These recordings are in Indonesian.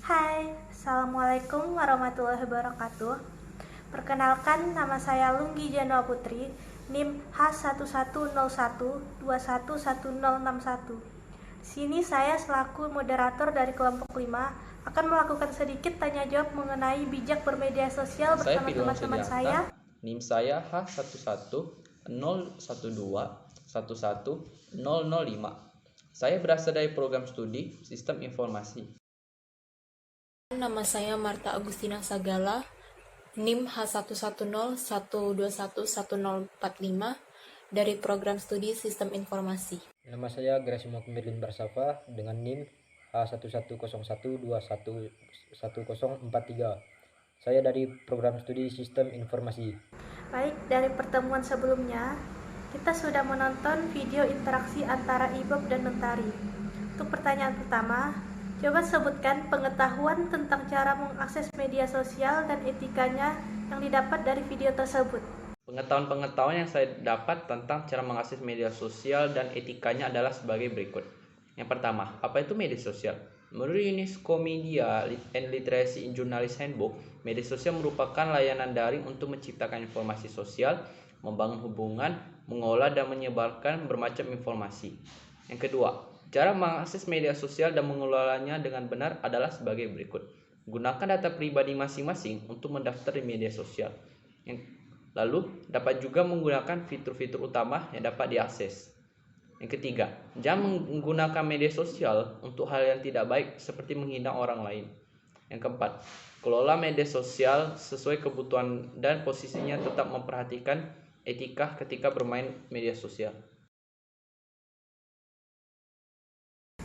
Hai, Assalamualaikum warahmatullahi wabarakatuh. Perkenalkan, nama saya Lunggi Janwa Putri, NIM H1101211061. Sini saya selaku moderator dari kelompok 5 akan melakukan sedikit tanya jawab mengenai bijak bermedia sosial bersama teman-teman saya. NIM saya H110112111005. Saya berasal dari program studi Sistem Informasi. Nama saya Marta Agustina Sagala, NIM H1101211045 dari program studi Sistem Informasi. Nama saya Gerasimo Kumirlin Barsafa dengan NIM H1101211043. Saya dari program studi Sistem Informasi. Baik, dari pertemuan sebelumnya, kita sudah menonton video interaksi antara Ibob dan Mentari. Untuk pertanyaan pertama, coba sebutkan pengetahuan tentang cara mengakses media sosial dan etikanya yang didapat dari video tersebut. Pengetahuan yang saya dapat tentang cara mengakses media sosial dan etikanya adalah sebagai berikut. Yang pertama, apa itu media sosial? Menurut UNESCO Media and Literacy in Journalist Handbook, media sosial merupakan layanan daring untuk menciptakan informasi sosial, membangun hubungan, mengolah dan menyebarkan bermacam informasi. Yang kedua, cara mengakses media sosial dan mengelolanya dengan benar adalah sebagai berikut. Gunakan data pribadi masing-masing untuk mendaftar di media sosial. Lalu, dapat juga menggunakan fitur-fitur utama yang dapat diakses. Yang ketiga, jangan menggunakan media sosial untuk hal yang tidak baik seperti menghina orang lain. Yang keempat, kelola media sosial sesuai kebutuhan dan posisinya, tetap memperhatikan etika ketika bermain media sosial.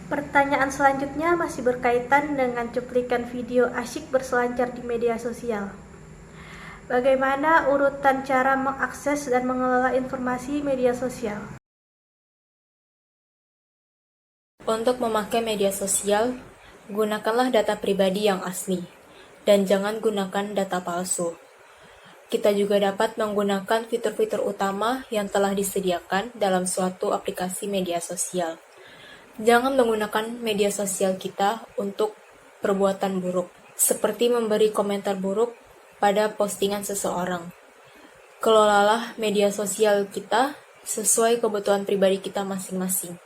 Pertanyaan selanjutnya masih berkaitan dengan cuplikan video asyik berselancar di media sosial. Bagaimana urutan cara mengakses dan mengelola informasi media sosial? Untuk memakai media sosial, gunakanlah data pribadi yang asli, dan jangan gunakan data palsu. Kita juga dapat menggunakan fitur-fitur utama yang telah disediakan dalam suatu aplikasi media sosial. Jangan menggunakan media sosial kita untuk perbuatan buruk, seperti memberi komentar buruk pada postingan seseorang. Kelolalah media sosial kita sesuai kebutuhan pribadi kita masing-masing.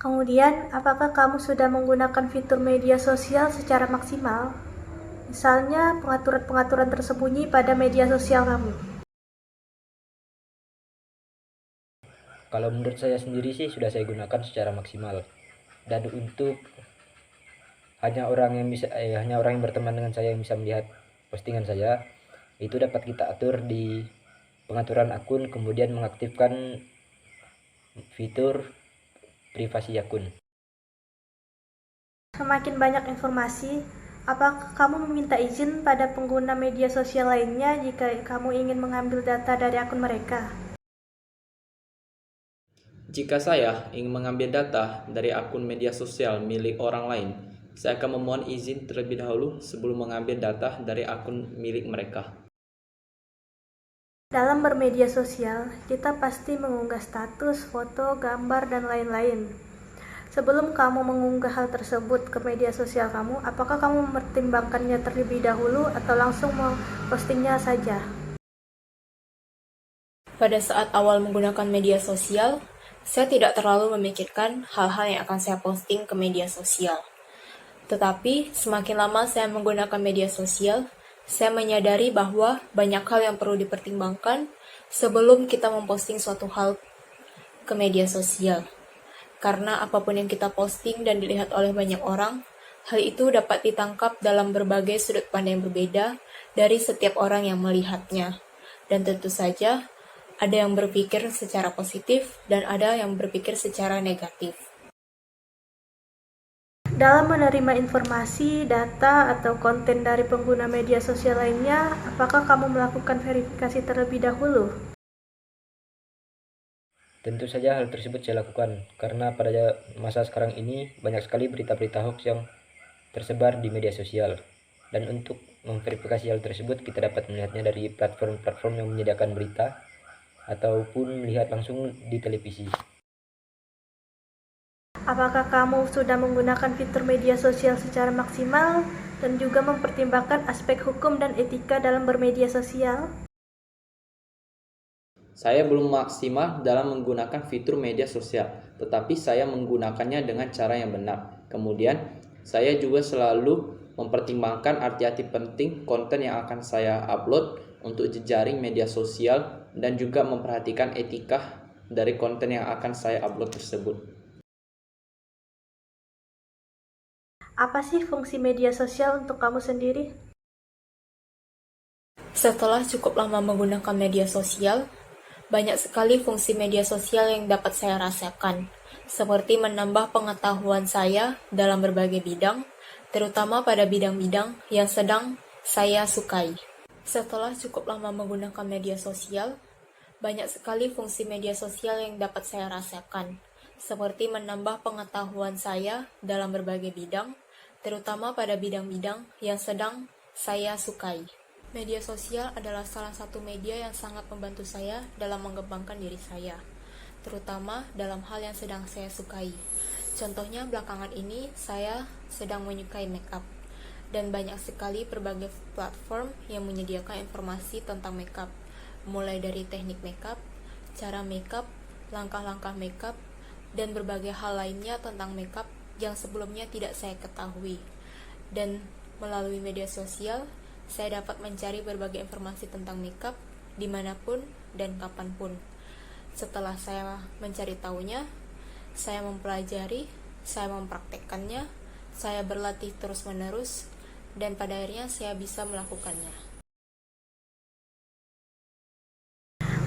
Kemudian, apakah kamu sudah menggunakan fitur media sosial secara maksimal? Misalnya, pengaturan-pengaturan tersembunyi pada media sosial kamu. Kalau menurut saya sendiri sih sudah saya gunakan secara maksimal. Dan untuk hanya orang yang berteman dengan saya yang bisa melihat postingan saya, itu dapat kita atur di pengaturan akun, kemudian mengaktifkan fitur privasi akun. Semakin banyak informasi, apakah kamu meminta izin pada pengguna media sosial lainnya jika kamu ingin mengambil data dari akun mereka? Jika saya ingin mengambil data dari akun media sosial milik orang lain, saya akan memohon izin terlebih dahulu sebelum mengambil data dari akun milik mereka. Dalam bermedia sosial, kita pasti mengunggah status, foto, gambar, dan lain-lain. Sebelum kamu mengunggah hal tersebut ke media sosial kamu, apakah kamu mempertimbangkannya terlebih dahulu atau langsung mempostingnya saja? Pada saat awal menggunakan media sosial, saya tidak terlalu memikirkan hal-hal yang akan saya posting ke media sosial. Tetapi, semakin lama saya menggunakan media sosial, saya menyadari bahwa banyak hal yang perlu dipertimbangkan sebelum kita memposting suatu hal ke media sosial. Karena apapun yang kita posting dan dilihat oleh banyak orang, hal itu dapat ditangkap dalam berbagai sudut pandang yang berbeda dari setiap orang yang melihatnya. Dan tentu saja, ada yang berpikir secara positif dan ada yang berpikir secara negatif. Dalam menerima informasi, data, atau konten dari pengguna media sosial lainnya, apakah kamu melakukan verifikasi terlebih dahulu? Tentu saja hal tersebut saya lakukan, karena pada masa sekarang ini banyak sekali berita-berita hoax yang tersebar di media sosial. Dan untuk memverifikasi hal tersebut, kita dapat melihatnya dari platform-platform yang menyediakan berita, ataupun melihat langsung di televisi. Apakah kamu sudah menggunakan fitur media sosial secara maksimal dan juga mempertimbangkan aspek hukum dan etika dalam bermedia sosial? Saya belum maksimal dalam menggunakan fitur media sosial, tetapi saya menggunakannya dengan cara yang benar. Kemudian, saya juga selalu mempertimbangkan arti-arti penting konten yang akan saya upload untuk jejaring media sosial dan juga memperhatikan etika dari konten yang akan saya upload tersebut. Apa sih fungsi media sosial untuk kamu sendiri? Setelah cukup lama menggunakan media sosial, banyak sekali fungsi media sosial yang dapat saya rasakan, seperti menambah pengetahuan saya dalam berbagai bidang, terutama pada bidang-bidang yang sedang saya sukai. Setelah cukup lama menggunakan media sosial, banyak sekali fungsi media sosial yang dapat saya rasakan, seperti menambah pengetahuan saya dalam berbagai bidang, terutama pada bidang-bidang yang sedang saya sukai. Media sosial adalah salah satu media yang sangat membantu saya dalam mengembangkan diri saya, terutama dalam hal yang sedang saya sukai. Contohnya belakangan ini saya sedang menyukai makeup, dan banyak sekali berbagai platform yang menyediakan informasi tentang makeup, mulai dari teknik makeup, cara makeup, langkah-langkah makeup, dan berbagai hal lainnya tentang makeup yang sebelumnya tidak saya ketahui. Dan melalui media sosial, saya dapat mencari berbagai informasi tentang makeup dimanapun dan kapanpun. Setelah saya mencari tahunya, saya mempelajari, saya mempraktekkannya, saya berlatih terus-menerus, dan pada akhirnya saya bisa melakukannya.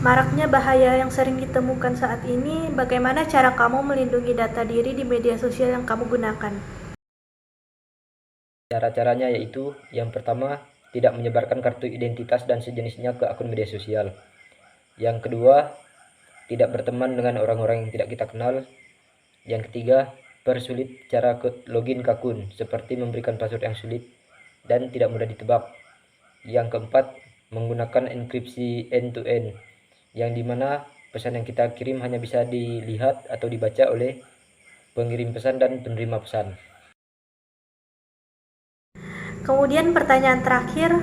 Maraknya bahaya yang sering ditemukan saat ini, bagaimana cara kamu melindungi data diri di media sosial yang kamu gunakan? Cara-caranya yaitu, yang pertama, tidak menyebarkan kartu identitas dan sejenisnya ke akun media sosial. Yang kedua, tidak berteman dengan orang-orang yang tidak kita kenal. Yang ketiga, persulit cara login ke akun, seperti memberikan password yang sulit dan tidak mudah ditebak. Yang keempat, menggunakan enkripsi end-to-end, yang dimana pesan yang kita kirim hanya bisa dilihat atau dibaca oleh pengirim pesan dan penerima pesan. Kemudian pertanyaan terakhir,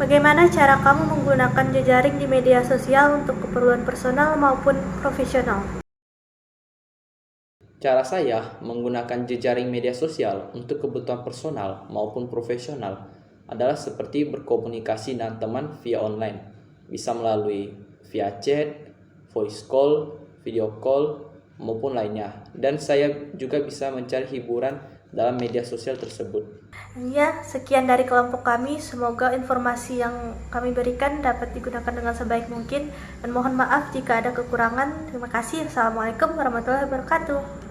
bagaimana cara kamu menggunakan jejaring di media sosial untuk keperluan personal maupun profesional? Cara saya menggunakan jejaring media sosial untuk kebutuhan personal maupun profesional adalah seperti berkomunikasi dengan teman via online. Bisa melalui via chat, voice call, video call, maupun lainnya. Dan saya juga bisa mencari hiburan dalam media sosial tersebut. Ya, sekian dari kelompok kami. Semoga informasi yang kami berikan dapat digunakan dengan sebaik mungkin. Dan mohon maaf jika ada kekurangan. Terima kasih. Assalamualaikum warahmatullahi wabarakatuh.